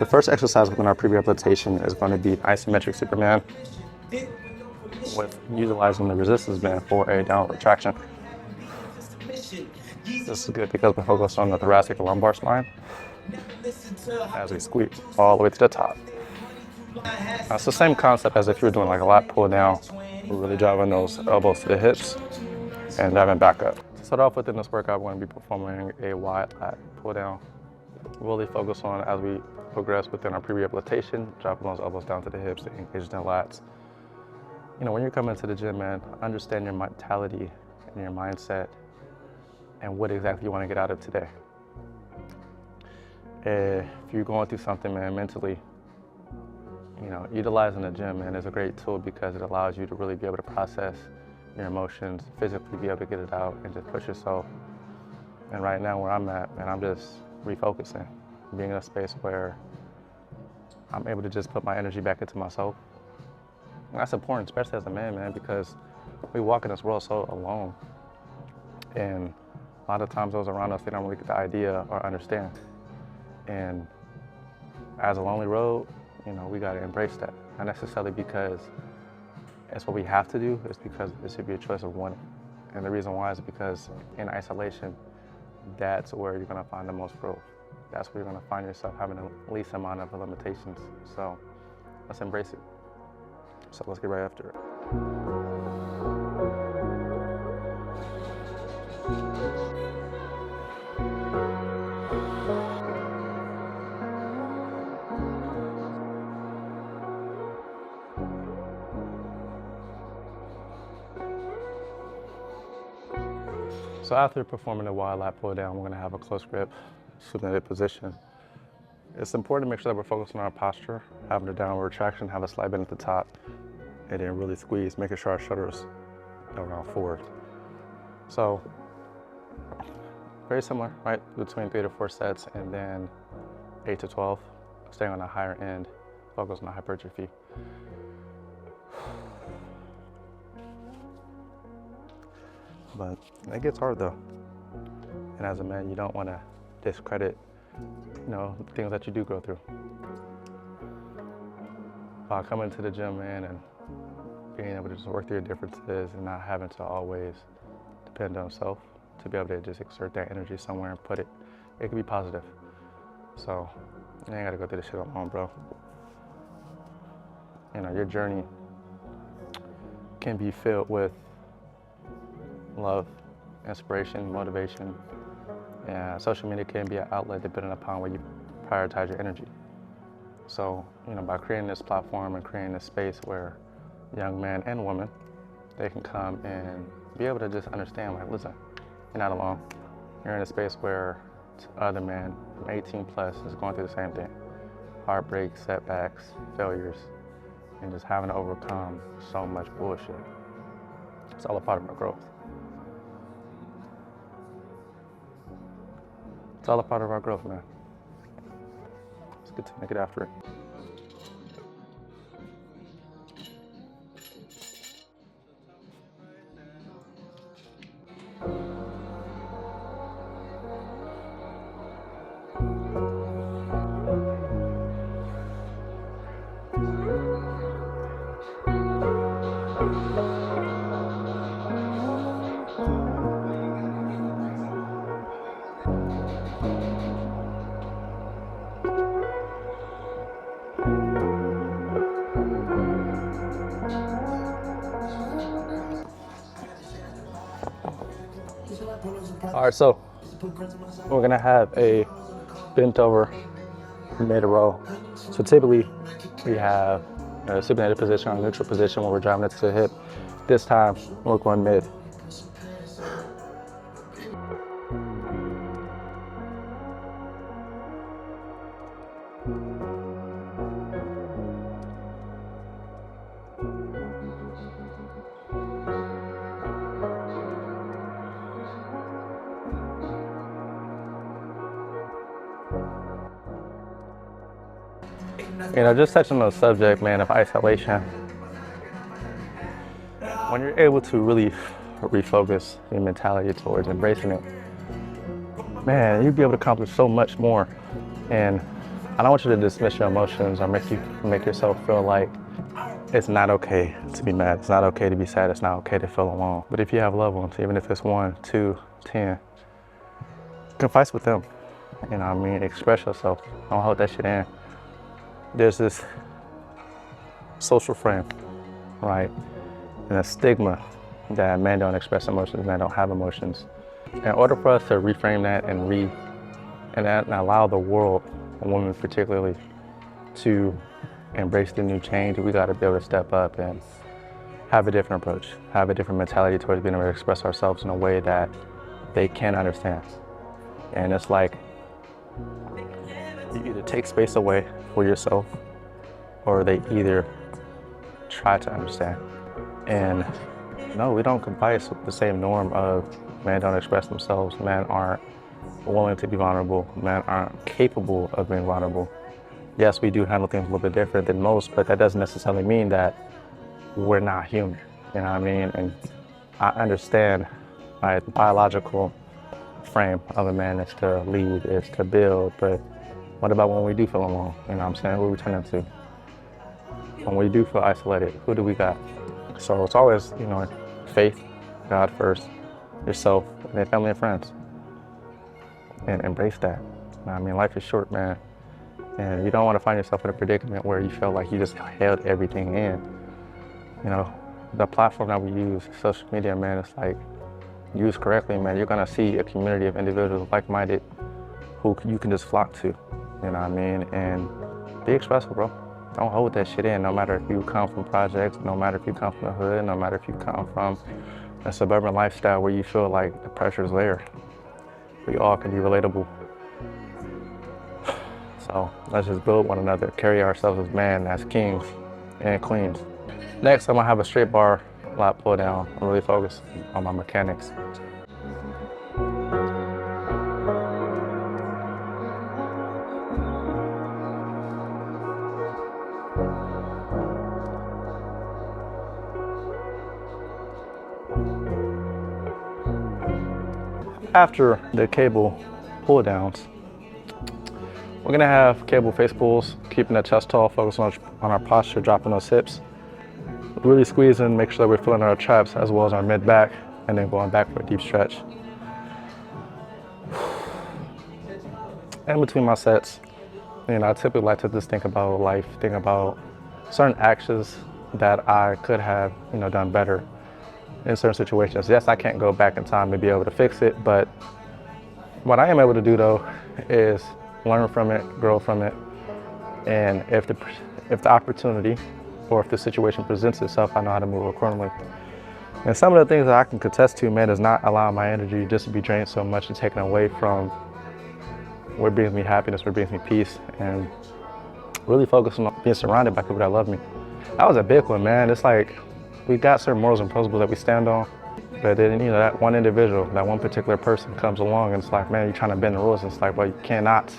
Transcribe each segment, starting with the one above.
The first exercise within our pre-rehabilitation is going to be isometric Superman with utilizing the resistance band for a downward retraction. This is good because we're focused on the thoracic and lumbar spine as we squeeze all the way to the top. It's the same concept as if you were doing like a lat pull down. We're really driving those elbows to the hips and driving back up. To start off within this workout, we're going to be performing a wide lat pull down. Really focus on as we progress within our pre-rehabilitation, dropping those elbows down to the hips to engage the lats. You know, when you're coming to the gym, man, understand your mentality and your mindset and what exactly you want to get out of today. If you're going through something, man, mentally, you know, utilizing the gym, man, is a great tool because it allows you to really be able to process your emotions, physically be able to get it out and just push yourself. And right now where I'm at, man, I'm just refocusing, being in a space where I'm able to just put my energy back into myself. And that's important, especially as a man, because we walk in this world so alone. And a lot of times those around us, they don't really get the idea or understand. And as a lonely road, you know, we got to embrace that. Not necessarily because it's what we have to do, it's because it should be a choice of wanting. And the reason why is because in isolation, that's where you're going to find the most growth. That's where you're going to find yourself having the least amount of limitations. So let's embrace it. So let's get right after it. So after performing the wide lat pull down, we're going to have a close grip, supinated position. It's important to make sure that we're focused on our posture, having a downward retraction, have a slight bend at the top, and then really squeeze, making sure our shoulders are round forward. So very similar, right? Between 3 to 4 sets and then 8 to 12, staying on the higher end, focus on the hypertrophy. But it gets hard though. And as a man, you don't want to discredit, you know, things that you do go through. By coming to the gym, man, and being able to just work through your differences and not having to always depend on self to be able to just exert that energy somewhere and put it, it can be positive. So you ain't got to go through this shit alone, bro. You know, your journey can be filled with love, inspiration, motivation, and social media can be an outlet depending upon where you prioritize your energy. So, you know, by creating this platform and creating this space where young men and women, they can come and be able to just understand, like, listen, you're not alone. You're in a space where other men from 18 plus is going through the same thing. Heartbreak, setbacks, failures, and just having to overcome so much bullshit. It's all a part of our growth. It's all a part of our growth, man. Let's continue to get after it. All right, so we're gonna have a bent over mid row. So typically we have a supinated position or a neutral position where we're driving it to the hip. This time we're going mid. You know, just touching on the subject, man, of isolation. When you're able to really refocus your mentality towards embracing it, man, you'd be able to accomplish so much more. And I don't want you to dismiss your emotions or make yourself feel like it's not okay to be mad. It's not okay to be sad. It's not okay to feel alone. But if you have loved ones, even if it's 1, 2, 10, confide with them. You know what I mean? Express yourself. Don't hold that shit in. There's this social frame, right? And a stigma that men don't express emotions, men don't have emotions. In order for us to reframe that and allow the world, and women particularly, to embrace the new change, we gotta be able to step up and have a different approach, have a different mentality towards being able to express ourselves in a way that they can understand. And it's like, you either take space away for yourself, or they either try to understand. And no, we don't comply with the same norm of men don't express themselves, men aren't willing to be vulnerable, men aren't capable of being vulnerable. Yes, we do handle things a little bit different than most, but that doesn't necessarily mean that we're not human, you know what I mean? And I understand my biological frame of a man is to lead, is to build, but what about when we do feel alone? You know what I'm saying? Who we turn into? When we do feel isolated, who do we got? So it's always, you know, faith, God first, yourself, and then family and friends. And embrace that. You know what I mean? Life is short, man. And you don't want to find yourself in a predicament where you feel like you just held everything in. You know, the platform that we use, social media, man, it's like, used correctly, man, you're gonna see a community of individuals like-minded who you can just flock to, you know what I mean? And be expressive, bro. Don't hold that shit in, no matter if you come from projects, no matter if you come from the hood, no matter if you come from a suburban lifestyle where you feel like the pressure's there. We all can be relatable. So let's just build one another, carry ourselves as men, as kings and queens. Next, I'm gonna have a straight bar lat pull down. I'm really focused on my mechanics. After the cable pull downs, we're gonna have cable face pulls, keeping the chest tall, focus on our posture, dropping those hips. Really squeezing, make sure that we're filling our traps as well as our mid back, and then going back for a deep stretch. In between my sets, you know, I typically like to just think about life, think about certain actions that I could have, you know, done better in certain situations. Yes, I can't go back in time to be able to fix it, but what I am able to do though is learn from it, grow from it, and if the opportunity or if the situation presents itself, I know how to move accordingly. And some of the things that I can contest to, man, is not allowing my energy just to be drained so much and taken away from what brings me happiness, what brings me peace, and really focusing on being surrounded by people that love me. That was a big one, man. It's like, we got certain morals and principles that we stand on, but then, you know, that one individual, that one particular person comes along and it's like, man, you're trying to bend the rules. And it's like, well, you cannot.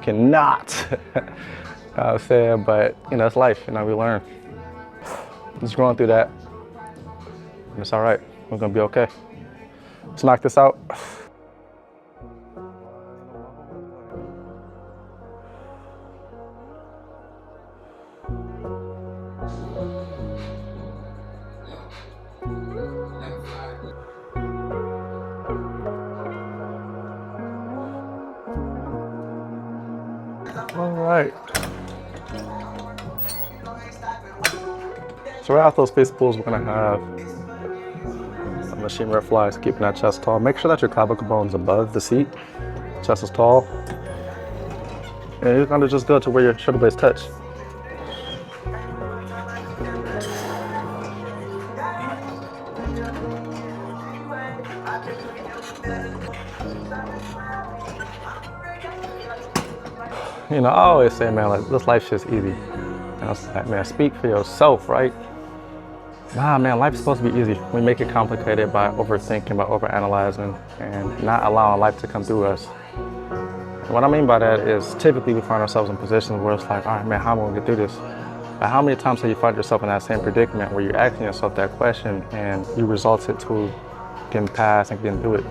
You know what I'm saying? But, you know, it's life, you know, we learn. Just going through that, and it's all right. We're gonna be okay. Let's knock this out. All right. So right after those face pulls, we're gonna have a machine rep flies, keeping that chest tall. Make sure that your clavicle bone's above the seat, chest is tall. And you're gonna just go to where your shoulder blades touch. You know, I always say, man, like, this life's just easy. And I was like, man, speak for yourself, right? Nah, man, life's supposed to be easy. We make it complicated by overthinking, by overanalyzing, and not allowing life to come through us. And what I mean by that is typically we find ourselves in positions where it's like, all right, man, how am I gonna get through this? But how many times have you found yourself in that same predicament where you're asking yourself that question and you resulted to getting past and getting through it?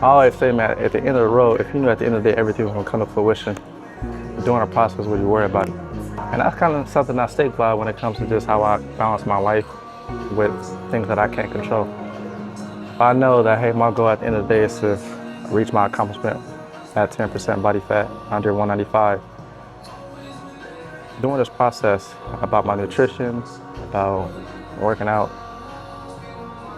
I always say, man, at the end of the road, if you knew at the end of the day everything was gonna come to fruition, doing a process where you worry about it. And that's kind of something I stick by when it comes to just how I balance my life with things that I can't control. If I know that, hey, my goal at the end of the day is to reach my accomplishment at 10% body fat, under 195. Doing this process about my nutrition, about working out,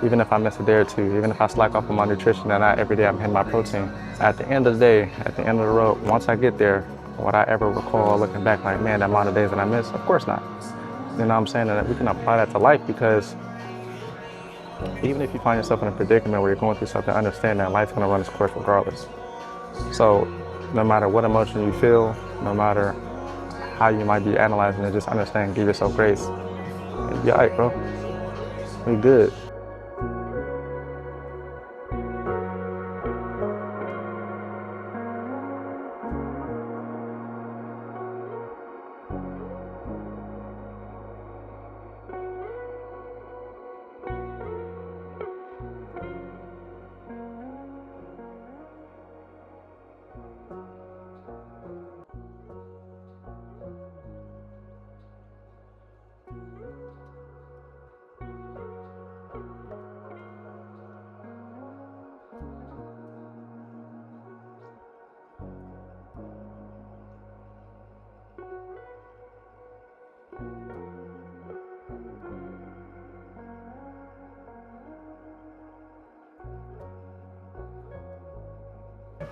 even if I miss a day or two, even if I slack off on my nutrition and not every day I'm hitting my protein, at the end of the day, at the end of the road, once I get there, would I ever recall looking back like, man, that amount of days that I missed? Of course not. You know what I'm saying? And we can apply that to life, because even if you find yourself in a predicament where you're going through something, understand that life's gonna run its course regardless. So no matter what emotion you feel, no matter how you might be analyzing it, just understand, give yourself grace. And be all right, bro. We good.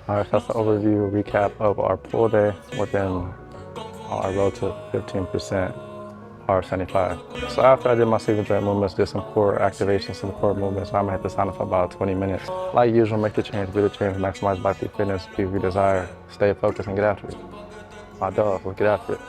All right, so that's the overview recap of our pull day within our road to 15% R75. So after I did my sleep and joint movements, did some core activations, some core movements, I'm gonna have to sign up for about 20 minutes. Like usual, make the change, be the change, maximize body fitness, be we desire, stay focused and get after it. My dog, let's get after it.